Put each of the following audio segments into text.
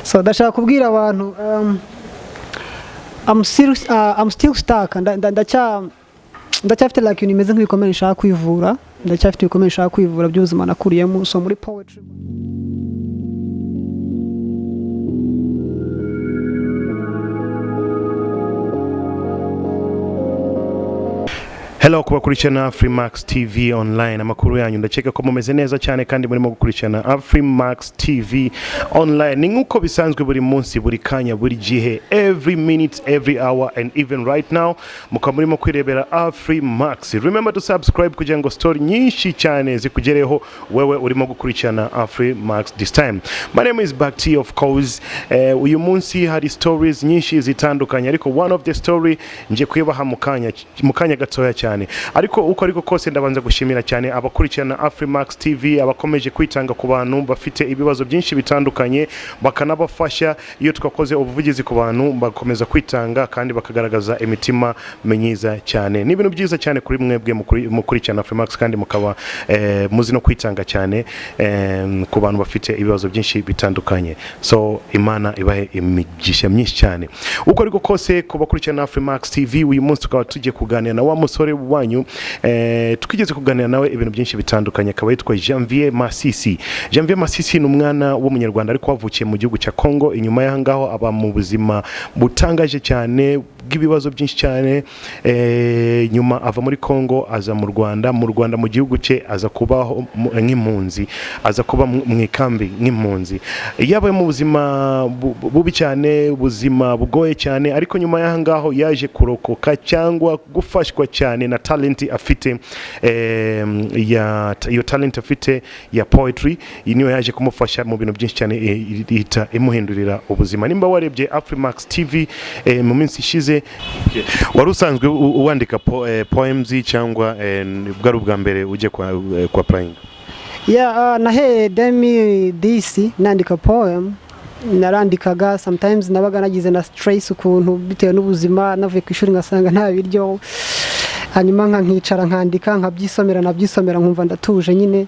So ndashaka kubwira abantu I'm still stuck ndacyafite like nimeze nk'ibikomere nshaka kwivura ndacyafite ibikomere nshaka kwivura by'ubuzima nakuriyemo so muri poetry. Hello kubakurikirana Afrimax TV online amakuru yanyu ndakeka ko mumeze neza cyane kandi murimo gukurikirana Afrimax TV online ni nkuko bisanzwe buri munsi buri kanya buri gihe every minute every hour and even right now mukaba murimo kwirebera Afrimax. Remember to subscribe kugira ngo story nyinshi cyane zikugereho wewe urimo gukurikirana Afrimax this time. My name is Bakti of course. Uyu munsi hari stories nyinshi zitandukanye ariko one of the story nje kwibaha mukanya gatoya cyane ariko uko ariko kose ndabanza gushimira cyane abakurikirana Afrimax TV abakomeje kwitanga ku bantu bafite ibibazo byinshi bitandukanye bakanabafasha iyo twakoze ubuvugizi ku bantu bakomeza kwitanga kandi bakagaragaza imitima menyiza cyane ni ibintu byiza cyane kuri mwebwe mukurikirana Afrimax kandi mukaba muzi no kwitanga cyane ku bantu bafite ibibazo byinshi bitandukanye so Imana ibahe imigisha myinshi cyane uko ariko kose kubakurikirana Afrimax TV uyu munsi tukaba tugiye kuganira na wa musore wanyu tukigeze kuganira nawe ibintu byinshi bitandukanye akaba yitwa Twasuye Masisi. Twasuye Masisi ni umwana w'umunyarwanda ariko wavukiye mu gihugu cya Congo inyuma y'ahangaho aba mu buzima butangaje cyane bw'ibibazo byinshi cyane nyuma ava muri Congo aza mu Rwanda mu gihugu cye aza kubaho nk'impunzi aza kuba mu ikambi nk'impunzi yabaye mu buzima bubi cyane ubuzima bugoye cyane ariko nyuma y'ahangaho yaje kurokoka cyangwa gufashwa cyane na talent afite iyo talent afite ya poetry niyo yaje kumufasha mu bintu byinshi cyane ihita imuhindurira ubuzima. Nimba warebye Afrimax TV mu minsi ishize wari usanzwe uwandika poems cyangwa bwari ubwa mbere uje kwa Prime? Nahe demi DC nandika poem narandikaga sometimes nabaga nagize na stress ukuntu bitewe n'ubuzima navuye ku ishuri ngasanga nta biryo hanyuma nkicara nkandika nabyisomera nkumva ndatuje nyine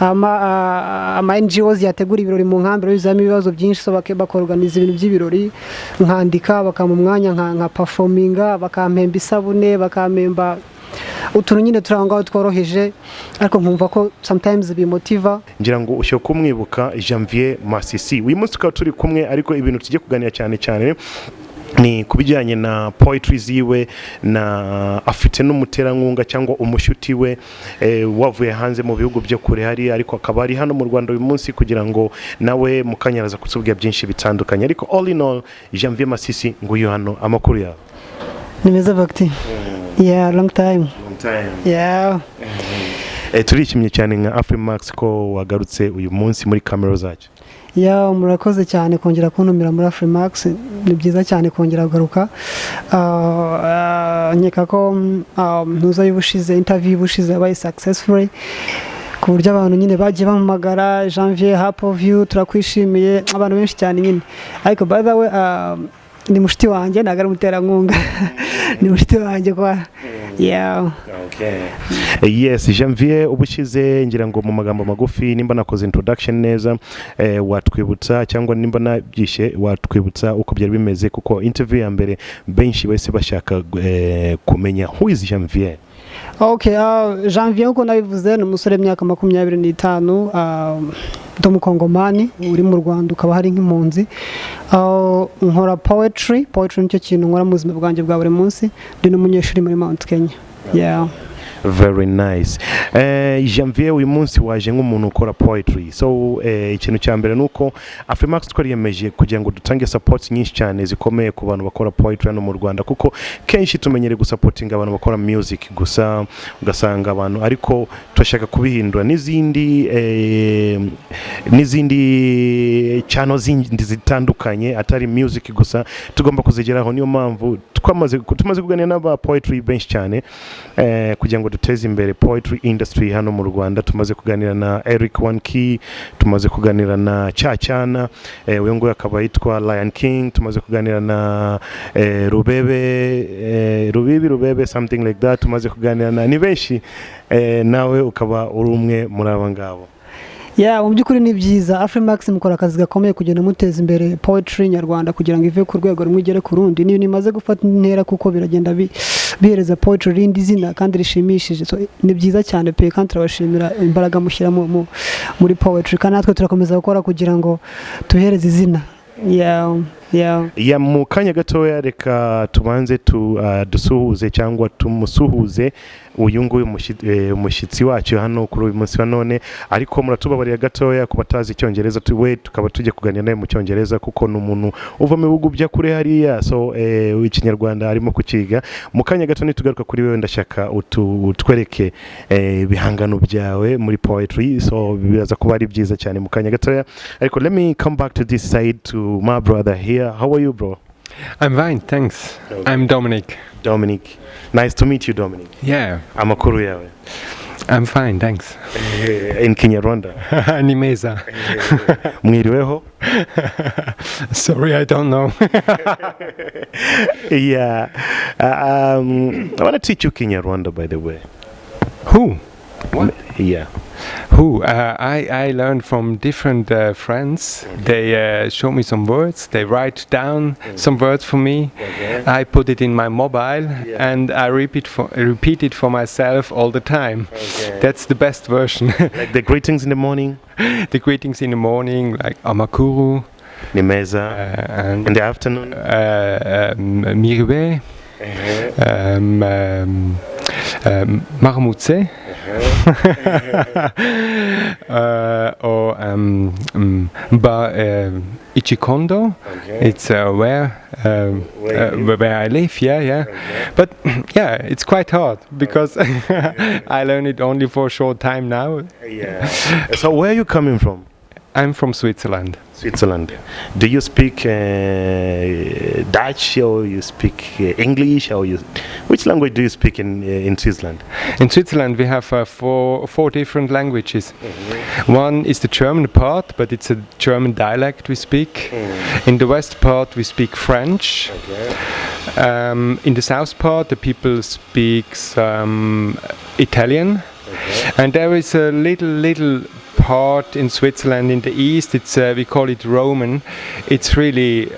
ama NGOs yategura ibirori mu nkambiro bizamo ibibazo byinshi so bakorganiza ibintu by'ibirori nkandika bakama umwanya nka performinga bakampemba isabune bakampemba utuntu nyine turangaho tworoheje ariko nkumva ko sometimes bimotiva ngira ngo ushyo kumwibuka Twasuye Masisi. Uyu munsi tukaba turi kumwe ariko ibintu tujye kuganira cyane ni kubijyanye na poetry ziwe na afite n'umuterankunga cyangwa umushuti we wavuye hanze mu bihugu byo kure hari ariko akaba ari hano mu Rwanda uyu munsi kugira ngo nawe mukanyaraza kutubwira byinshi bitandukanye ariko all in all Twasuye Masisi nguyu hano amakuru yawe. Nimeza Bakti. Long time. Turishimye cyane nka Afrimax ko wagarutse uyu munsi muri camera zacu. Murakoze cyane kongera kuntumira muri Afrimax ni byiza cyane kongera kugaruka nkeka ko ntuza y'ubushize interview y'ubushize yabaye successful ku buryo abantu nyine bagiye bamagara Janvier happy of you turakwishimiye abantu benshi cyane nyine ariko by the way ni mushiti wanjye nagara umuterankunga ni mushiti wanjye kwa yes Janvier ubushize ngira ngo mu magambo magufi nimba nakoze introduction neza watwibutsa cyangwa nimba nabyishe watwibutsa uko byari bimeze kuko interview ya mbere benshi bese bashaka kumenya who is Janvier. Janvier uko nabivuze ni umusore w'imyaka 25 Mukongomani uri mu Rwanda ukaba hari nk'impunzi nkora poetry nicyo kintu nkora mu buzima bwanjye bwa buri munsi ndi n'umunyeshuri muri Mount Kenya. Very nice. Janvier uyu munsi waje nk'umuntu ukora poetry so ikintu cya mbere nuko Afrimax twariyemeje kugira ngo dutange support nyinshi cyane zikomeye ku bantu bakora poetry hano mu Rwanda kuko kenshi tumenyere gusupportinga abantu bakora music gusa ugasanga abantu ariko turashaka kubihindura n'izindi channel zindi zitandukanye atari music gusa tugomba kuzigeraho niyo mpamvu tumaze kuganira n'aba poetry benshi cyane kugira ngo duteze imbere poetry industry hano mu Rwanda. Tumaze kuganira na Eric Wanki, tumaze kuganira na Chacyana uyu nguyu akaba yitwa Lion King, tumaze kuganira na Rubebe something like that, tumaze kuganira na ni benshi nawe ukaba uri umwe muri aba ngabo. Yeah, mu by'ukuri ni byiza. Afrimax mukora akazi gakomeye kugenda muteza imbere poetry nyarwanda kugira ngo ive ku rwego rumwe igere ku rundi. Niyo nimaze gufata intera kuko biragenda bihereza poetry rindi zina kandi rishimishije. So ni byiza cyane pe, kandi turabashimira imbaraga mushyira muri poetry, kandi natwe turakomeza gukora kugira ngo tuhereze izina. Ya mu kanya gatoya reka tubanze dusuhuze cyangwa tumusuhuze uyu nguyu umushyitsi wacu hano kuri uyu munsi wa none, ariko muratubabarira gatoya ku batazi icyongereza tukaba tujye kuganira nawe mu cyongereza kuko ni umuntu uva mu bihugu bya kure hariya, so ikinyarwanda arimo kukiga. Mu kanya gato nitugaruka kuri wewe ndashaka utwereke ibihangano byawe muri poetry, so biraza kuba ari byiza cyane mu kanya gatoya, ariko let me come back to this side to my brother here. How are you, bro? I'm fine, thanks. Okay. I'm Dominic. Dominic. Nice to meet you, Dominic. Yeah. Amakuru yawe? I'm fine, thanks. In Kinyarwanda? Ni meza. Mwiriweho? Sorry, I don't know. Yeah. I want to teach you Kinyarwanda, by the way. Who? What? Yeah. Who? I learned from different friends. Okay. They show me some words. They write down some words for me. Okay. I put it in my mobile and I repeat it for myself all the time. Okay. That's the best version. Like the greetings in the morning? The greetings in the morning, like Amakuru. Nimeza. And in the afternoon? Miriwe. Maramutse. Or Ichikondo. Okay. It's where I live. Yeah. Okay. But yeah, it's quite hard because I learned it only for a short time now. Yeah. So where are you coming from? I'm from Switzerland. Switzerland. Do you speak Dutch or you speak English or which language do you speak in Switzerland? In Switzerland we have four different languages. Mm-hmm. One is the German part, but it's a German dialect we speak. Mm-hmm. In the west part we speak French. Okay. In the south part the people speak Italian. Okay. And there is a little part in Switzerland in the east. It's we call it Roman. It's really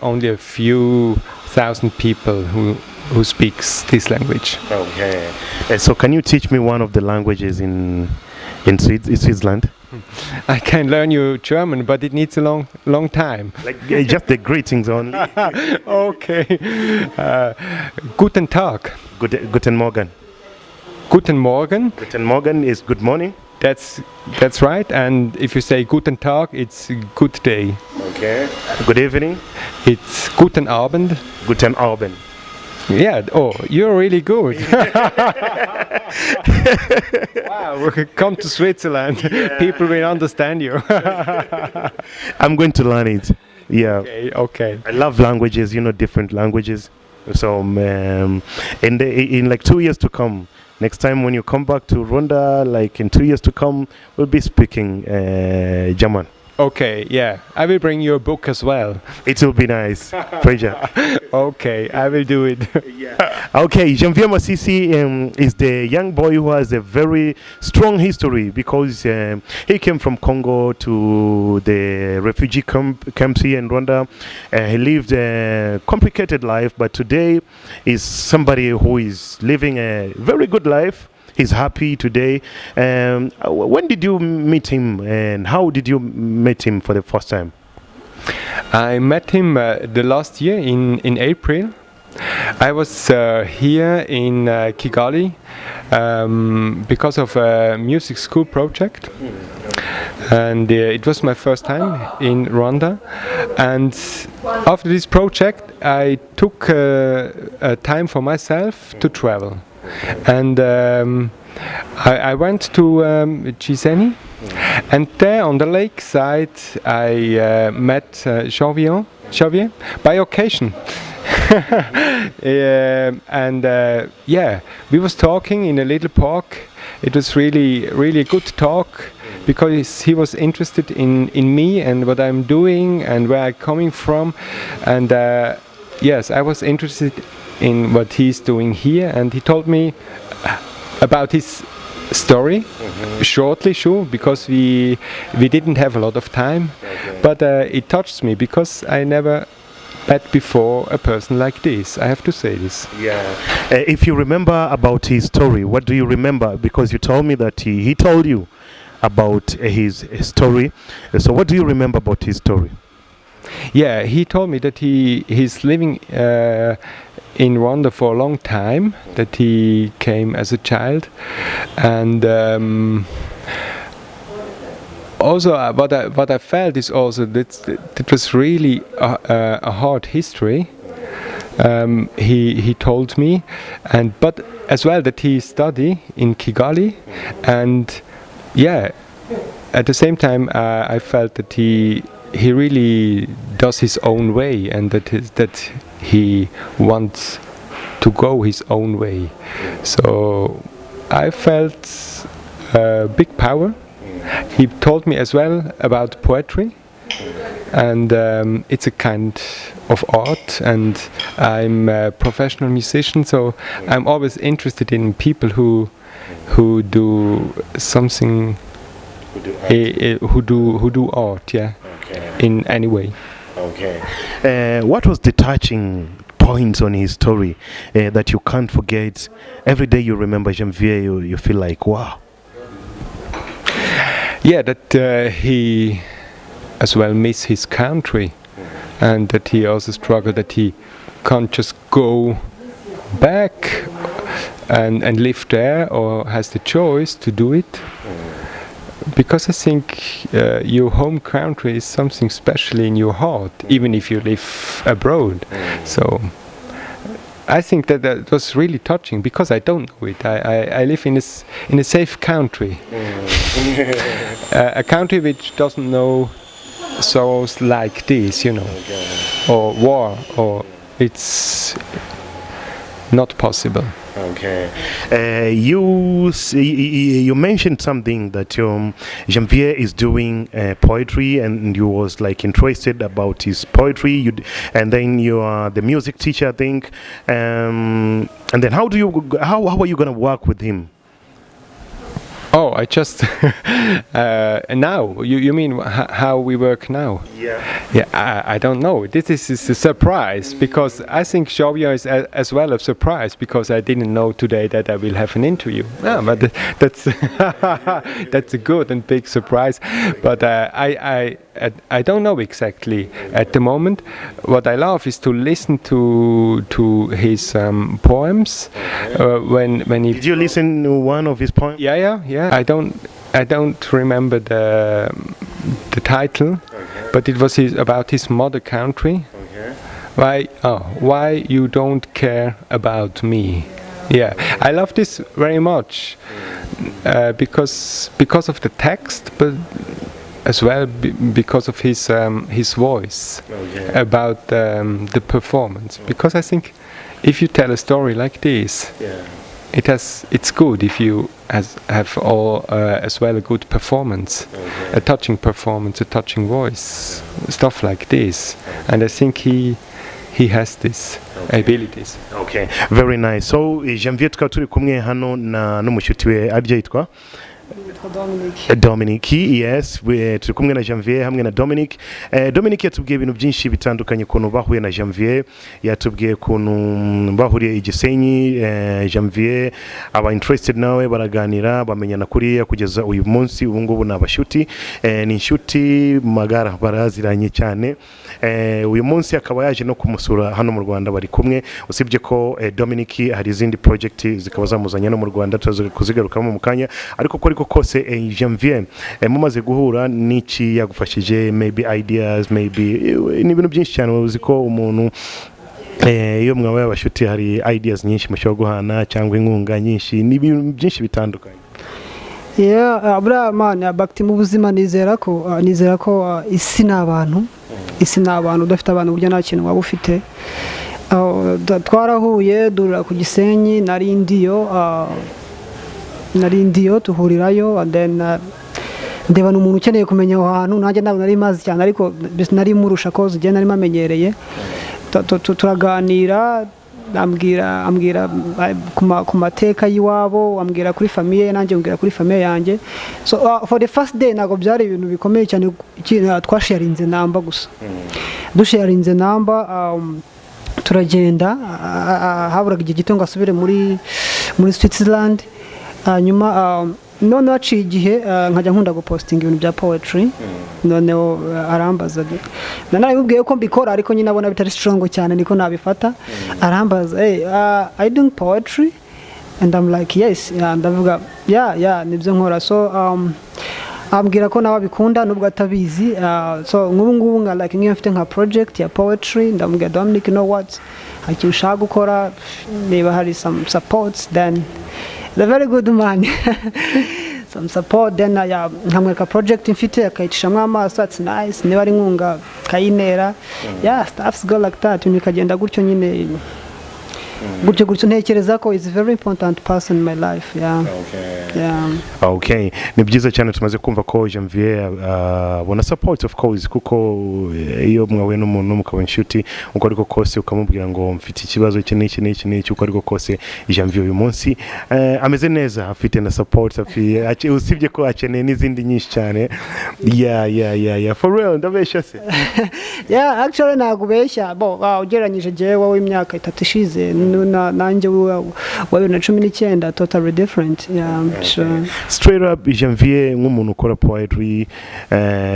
only a few thousand people who speaks this language. Okay. So can you teach me one of the languages in Switzerland? I can learn you German, but it needs a long time. Like just the greetings only. Okay. Guten Tag. Guten Morgen. Guten Morgen. Guten Morgen is good morning. That's right. And if you say Guten Tag, it's good day. Okay. Good evening. It's Guten Abend. Guten Abend. Yeah. Oh, you're really good. Wow. Come to Switzerland. Yeah. People will understand you. I'm going to learn it. Yeah. Okay. I love languages. Different languages. So in like 2 years to come. Next time when you come back to Rwanda, like in 2 years to come, we'll be speaking German. Okay, yeah. I will bring you a book as well. It will be nice. Pleasure. Okay, I will do it. Yeah. Okay, Twasuye Masisi is the young boy who has a very strong history because he came from Congo to the refugee camps here in Rwanda. He lived a complicated life, but today is somebody who is living a very good life. He's happy today. When did you meet him and how did you meet him for the first time? I met him the last year in April. I was here in Kigali because of a music school project. And it was my first time in Rwanda. And after this project I took time for myself to travel. And I went to Giseni, and there on the lakeside I met Xavier by occasion. We was talking in a little park. It was really a good talk because he was interested in me and what I'm doing and where I'm coming from, and yes, I was interested in what he's doing here, and he told me about his story, shortly, sure, because we didn't have a lot of time, but it touched me because I never met before a person like this. I have to say this. Yeah. If you remember about his story, what do you remember? Because you told me that he told you about his story. So what do you remember about his story? Yeah, he told me that he's living in Rwanda for a long time, that he came as a child, and also what I felt is also that it was really a hard history. He told me, but as well that he studied in Kigali, and yeah, at the same time I felt that he really does his own way, and that he wants to go his own way. So I felt big power. He told me as well about poetry, and it's a kind of art, and I'm a professional musician, so I'm always interested in people who do something, who do art, yeah, in any way. Okay. What was the touching points on his story that you can't forget? Every day you remember Janvier, you feel like, wow. Yeah, that he as well miss his country, and that he also struggled that he can't just go back and live there, or has the choice to do it. Because I think your home country is something special in your heart, even if you live abroad. So I think that was really touching, because I don't know it. I live in a safe country, a country which doesn't know sorrows like this, you know, or war, or it's not possible. Okay. You mentioned something that Janvier is doing poetry, and you was like interested about his poetry. And then you are the music teacher, I think. And then how are you gonna work with him? Oh, I just now. You mean how we work now? Yeah. Yeah, I don't know. This is a surprise, because I think Xavier is as well a surprise, because I didn't know today that I will have an interview. No, but that's that's a good and big surprise. But I don't know exactly at the moment. What I love is to listen to his poems. When he. Did you listen to one of his poems? Yeah. I don't remember the title, but it was about his mother country. Why you don't care about me? Yeah, I love this very much, because of the text, but as well because of his voice, about the performance. Because I think if you tell a story like this, it's good if you have all as well a good performance, a touching performance, a touching voice, stuff like this. And I think he has this abilities. Okay, very nice. So Janvier tukaba turi kumwe hano na n'umushuti we arya yitwa Dominic, yes, turi kumwe na Janvier hamwe na Dominic. Dominic yatubwiye ibintu byinshi bitandukanye ukuntu bahuye na Janvier, yatubwiye ukuntu bahuriye i Gisenyi. Janvier aba interested nawe, baraganira bamenyana kuriya kugeza uyu munsi. Ubu ngubu ni abashuti, ni inshuti magara, baraziranye cyane. Uyu munsi akaba yaje no kumusura hano mu Rwanda, bari kumwe. Usibye ko Dominic hari izindi project zikaba zamuzanye no mu Rwanda, tuzaza kuzigarukamo mu kanya. Ariko kose Janvier mumaze guhura n'iki yagufashije, maybe ideas, maybe ni ibintu byinshi cyane. Uzi ko umuntu iyo mwabaye abashuti hari ideas nyinshi mushobora guhana, cyangwa inkunga nyinshi, ni ibintu byinshi bitandukanye. Abura man bakti mu buzima, nizera ko isi n'abantu udafite abantu burya nta kintu waba ufite. Twarahuye durira ku Gisenyi, narindiyo tuhurirayo, and then ndeba n'umuntu ukeneye kumenya aho hantu, nanjye ntabwo nari mazi cyane, ariko nari murusha ko zigenda nari mamenyereye. Turaganira, ambwira ku mateka y'iwabo, ambwira kuri famiye nanjye, ambwira kuri famiye yanjye. So for the first day ntabwo byari ibintu bikomeye cyane, twasharinze namba gusa. Dusharinze namba, turagenda, haburaga igihe gito ngo asubire muri Switzerland. Hanyuma none waciye igihe nkajya nkunda gupostinga ibintu bya poetry. Noneho arambaza, nanabibwiye ko mbikora ariko nyine abona bitari strong cyane niko nabifata. Arambaza, hey, are you doing poetry? And I'm like, yes. Ndavuga yeah nibyo nkora. So ambwira ko nawe abikunda nubwo atabizi. So ngubu nga like ngiye mfite nka project ya poetry, ndamubwira Dominic, you know what, icyo ushaka gukora niba hari some supports, then the very good man. Some support, then nkamwereka project mfite akayicishamo amaso, it's nice, niba ari nkunga kayinera. Yeah, stuffs go like that, nikagenda gutyo nyine. Gutyo ntekereza ko is a very important person in my life. Okay, ni byiza cyane tumaze kumva ko Janvier abona support of course, kuko iyo mwawe n'umuntu mukaba inshuti uko ariko kose ukamubwira ngo mfite ikibazo iki n'iki uko ariko kose, Janvier uyu munsi ameze neza, afite na support, usibye ko akeneye n'izindi nyinshi cyane. Yeah for real, ndabeshya se? Yeah, actually nagubeshya ugereranyije jewe w'imyaka 3 ishize nanjye wa 2019 totally different. Sure. Straight up, Janvier nk'umuntu ukora poetry,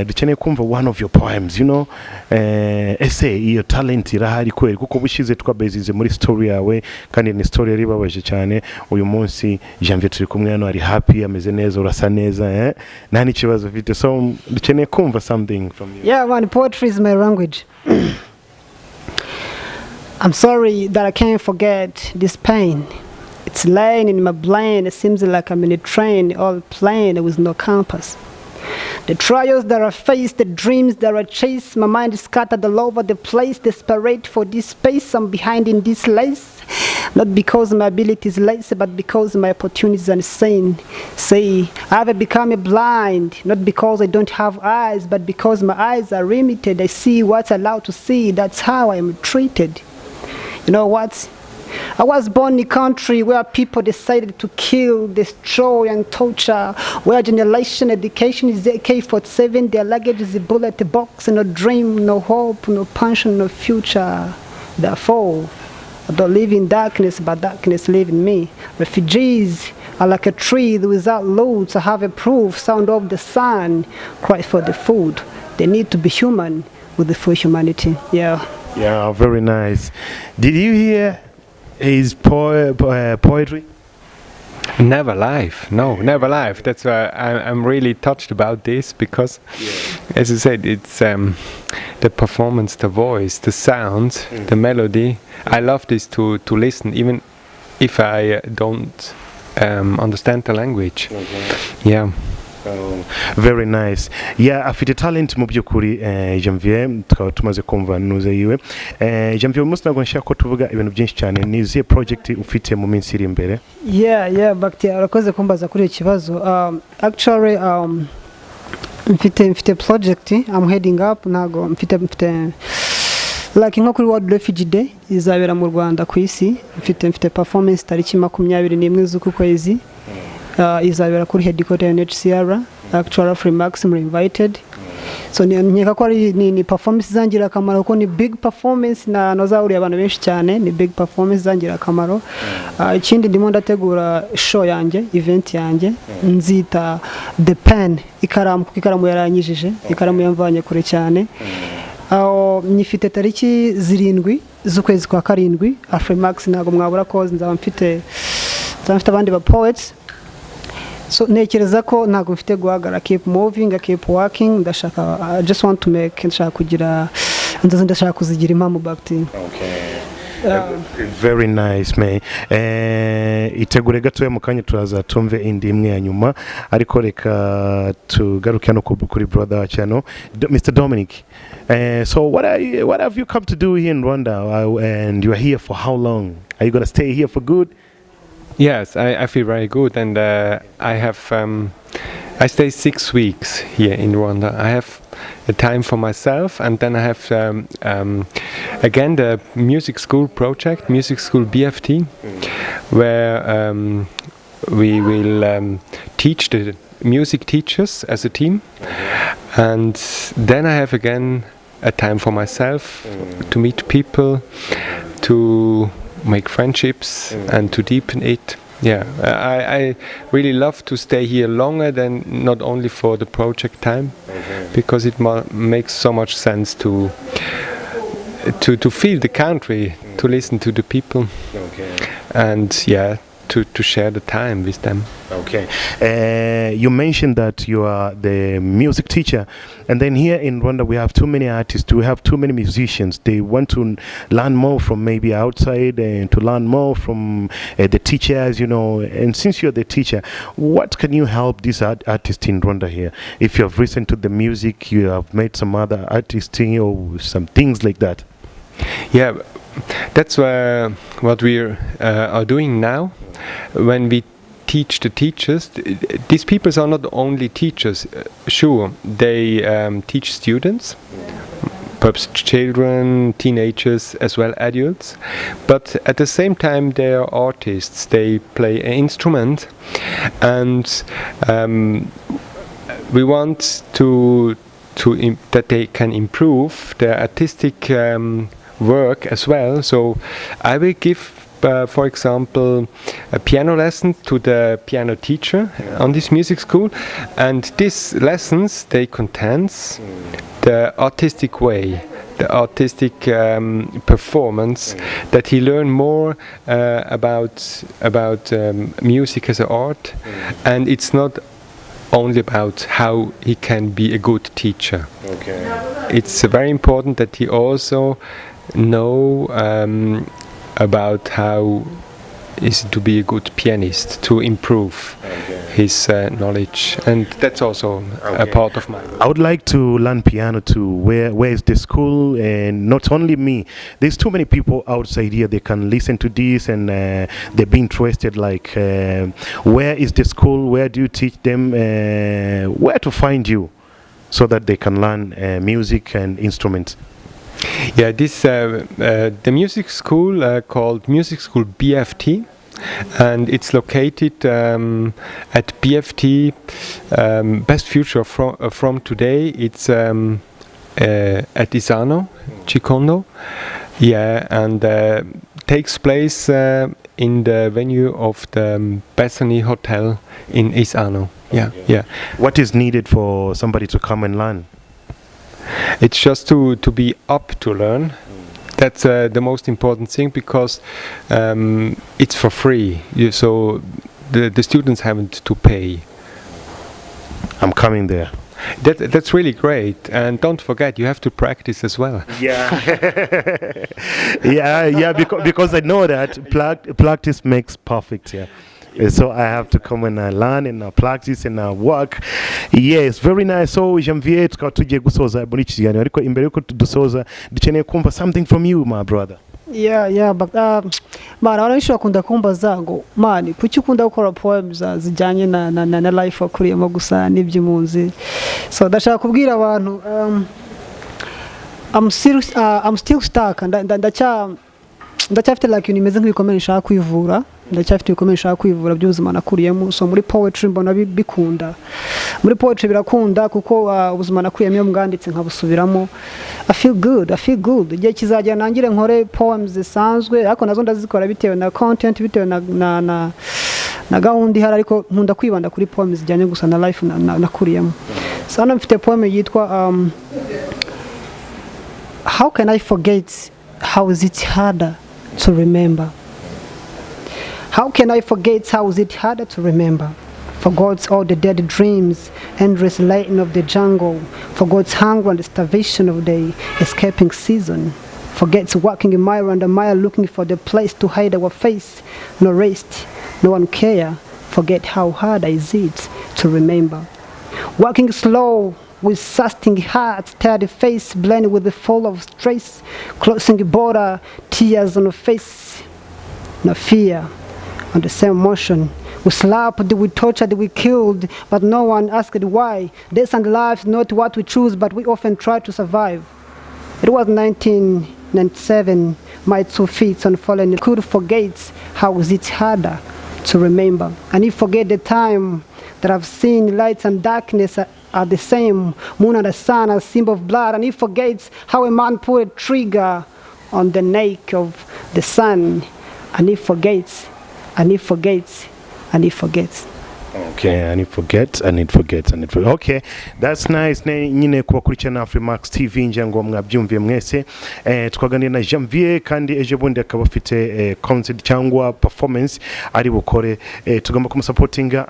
dukeneye kumva one of your poems, you know. Ese iyo talent irahari kweli? Kuko bushize twabezize muri story yawe, kandi ni story yari babaje cyane. Uyu munsi Janvier turi kumwe hano, ari happy, ameze neza, urasa neza, nta n'ikibazo ufite. So dukeneye kumva something from you. Yeah man, poetry is my language. I'm sorry that I can't forget this pain. It's laying in my brain. It seems like I'm in a train, all plain with no compass. The trials that I face, the dreams that I chase, my mind is scattered all over the place, desperate for this space. I'm behind in this lace, not because my ability is less, but because my opportunities are insane. Say, I have become blind, not because I don't have eyes, but because my eyes are limited. I see what's allowed to see. That's how I am treated. You know what? I was born in a country where people decided to kill, destroy, and torture, where generation education is AK-47, their luggage is a bullet box, no dream, no hope, no pension, no future. Therefore, I don't live in darkness, but darkness lives in me. Refugees are like a tree without roots. I have a proof, sound of the sun, cry for the food. They need to be human with the full humanity. Yeah, very nice. Did you hear his poetry? Never live. No, never live. That's why I'm really touched about this, because, as I said, it's the performance, the voice, the sound, the melody. I love this to listen, even if I don't understand the language. Yeah. Very nice. Yeah, afite talent mu byukuri. Janvier tukaba tumaze kumva nuze yiwe. Janvier umunsi ntabwo nshaka ko tuvuga ibintu byinshi cyane. Ni izihe project ufite mu minsi iri imbere? Yeah, Bakti arakoze kumbaza kuri iki kibazo. Actually mfite project I'm heading up, ntago mfite like nko kuri World Refugee Day izabera mu Rwanda ku isi. Mfite performance tariki 21 z'uku kwezi. Izabera kuri headquarter ya NHCR. Actually Afrimax are invited. So nkeka ko ni performance zangira akamaro, ko ni big performance na nozahuriye abantu benshi cyane, ni big performance zangira akamaro. Ikindi ndimo ndategura show yanjye, event yanjye, nzita The Pen, ikaramu yaranyijije, ikaramu yamvanye kure cyane. Nyifite tariki 7 z'ukwezi kwa 7. Afrimax ntago mwabura ko nzaba mfite abandi ba poets. So nekereza ko ntago mfite guhagara, keep moving, keep working. Ndashaka, I just want to make, ndashaka kugira ndashaka kuzigira impamvu Bakti. Okay. Very nice man. Itegure gatoya mu kanya turaza tumve indi imwe ya nyuma, ariko reka tugaruke no kuri brother wa channel Mr. Dominic. So what have you come to do here in Rwanda, and you are here for how long? Are you going to stay here for good? Yes, I feel very good, and I stay 6 weeks here in Rwanda. I have a time for myself, and then I have again the music school project, music school BFT, where we will teach the music teachers as a team, and then I have again a time for myself to meet people, to make friendships and to deepen it. Yeah, I really love to stay here longer than not only for the project time, because it makes so much sense to feel the country, to listen to the people, and yeah, to share the time with them. Okay. You mentioned that you are the music teacher, and then here in Rwanda we have too many artists, we have too many musicians. They want to learn more from maybe outside and to learn more from the teachers, you know. And since you're the teacher, what can you help these artists in Rwanda here? If you have listened to the music, you have met some other artists or some things like that. Yeah, that's what we are doing now. When we teach the teachers, these people are not only teachers. Sure, they teach students, perhaps children, teenagers, as well adults. But at the same time, they are artists. They play an instrument, and we want that they can improve their artistic work as well. So I will give, for example, a piano lesson to the piano teacher on this music school, and these lessons, they contains the artistic way, the artistic performance, that he learn more about music as an art, and it's not only about how he can be a good teacher. It's very important that he also know about how is to be a good pianist, to improve his knowledge, and that's also a part of my work. I would like to learn piano too. Where is the school? And not only me, there's too many people outside here. They can listen to this and they've been interested. Like, where is the school? Where do you teach them? Where to find you, so that they can learn music and instruments? Yeah, this the music school called Music School BFT, and it's located at BFT Best Future from today. It's at Isano, Chikondo. Yeah, and takes place in the venue of the Bethany Hotel in Isano. Yeah, yeah. What is needed for somebody to come and learn? It's just to be up to learn. That's the most important thing, because it's for free. So the students haven't to pay. I'm coming there. That's really great, and don't forget, you have to practice as well. Yeah, yeah. Because I know that practice makes perfect. Yeah. So I have to come and learn and practice and work. Yes, very nice. So Janvier, tukaba tugiye gusoza muri iki kiganiro, ariko imbere yuko dusoza dukeneye kumva something from you, my brother. Yeah, but man, abantu bakunda kumbaza ngo man, kuki ukunda gukora poems zijyanye na life wakuriyemo gusa n'iby'impunzi. So ndashaka kubwira abantu I'm still stuck, ndacyafite like nimeze nk'ibikomere nshaka kwivura. Ndacyafite ibikomere nshaka kwivura by'ubuzima nakuriyemo. So muri poetry mbona bikunda, muri poetry birakunda kuko ubuzima nakuriyemo iyo mbwanditse nkabusubiramo. I feel good. Igihe kizajya nangire nkore poems zisanzwe, ariko nazo ndazikora bitewe na content, bitewe na gahunda ihari, ariko nkunda kwibanda kuri poems zijyanye gusa na life nakuriyemo. So hano mfite poem yitwa How can I forget? How is it harder to remember? How can I forget? How is it harder to remember? Forgot all the dead dreams, endless lighting of the jungle. Forgot hunger and the starvation of the escaping season. Forgets walking a mile and a mile looking for the place to hide our face. No rest, no one care. Forget how hard is it to remember. Walking slow with thirsting heart, tired face blended with the fall of stress. Closing the border, tears on the face. No fear. On the same motion, we slapped, we tortured, we killed, but no one asked why. Death and life not what we choose, but we often try to survive. It was 19 97, my 2 feet on fallen. Could forget how is it harder to remember. And you forget the time that I've seen light and darkness are the same. Moon and the sun are a symbol of blood. And he forgets how a man put a trigger on the neck of the sun. And he forgets, and he forgets, and he forgets. Okay, and it forgets, and it forgets, and it forgets. Okay, that's nice. Nyine kubakurikirana Afrimax TV ngira ngo mwabyumviye mwese. Twaganira na Janvier kandi ejo bundi akaba afite concert cyangwa performance ari bukore. Tugomba kumusupportinga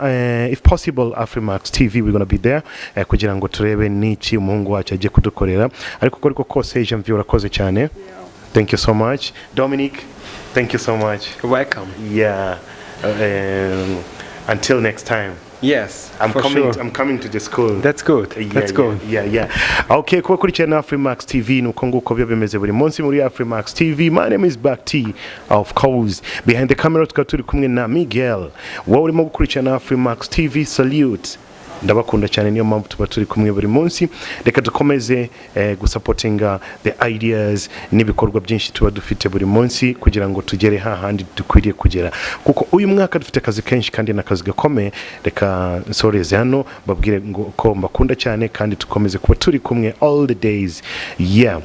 if possible. Afrimax TV we're gonna be there kugira ngo turebe niki umuhungu wacu agiye kudukorera. Ariko kose Janvier urakoze cyane. Thank you so much. Dominic, thank you so much. Welcome. Yeah. Until next time. Yes, I'm sure. coming to the school. That's good. That's good. Yeah. Okay, kuba kurikirana Afrimax TV nuko nguko byo bimeze buri munsi muri Afrimax TV. My name is Bakti, of course. Behind the camera tukaba turi kumwe na Miguel. Wowe urimo gukurikirana Afrimax TV, salute. Ndabakunda cyane niyo mpamvu tuba turi kumwe buri munsi. Reka dukomeze gusupportinga the ideas n'ibikorwa byinshi tuba dufite buri munsi kugira ngo tugere hahandi dukwiriye kugera, kuko uyu mwaka dufite akazi kenshi kandi n'akazi gakomeye. Reka nsoreze hano babwire ngo ko mbakunda cyane kandi tukomeze kuba turi kumwe all the days. Yeah.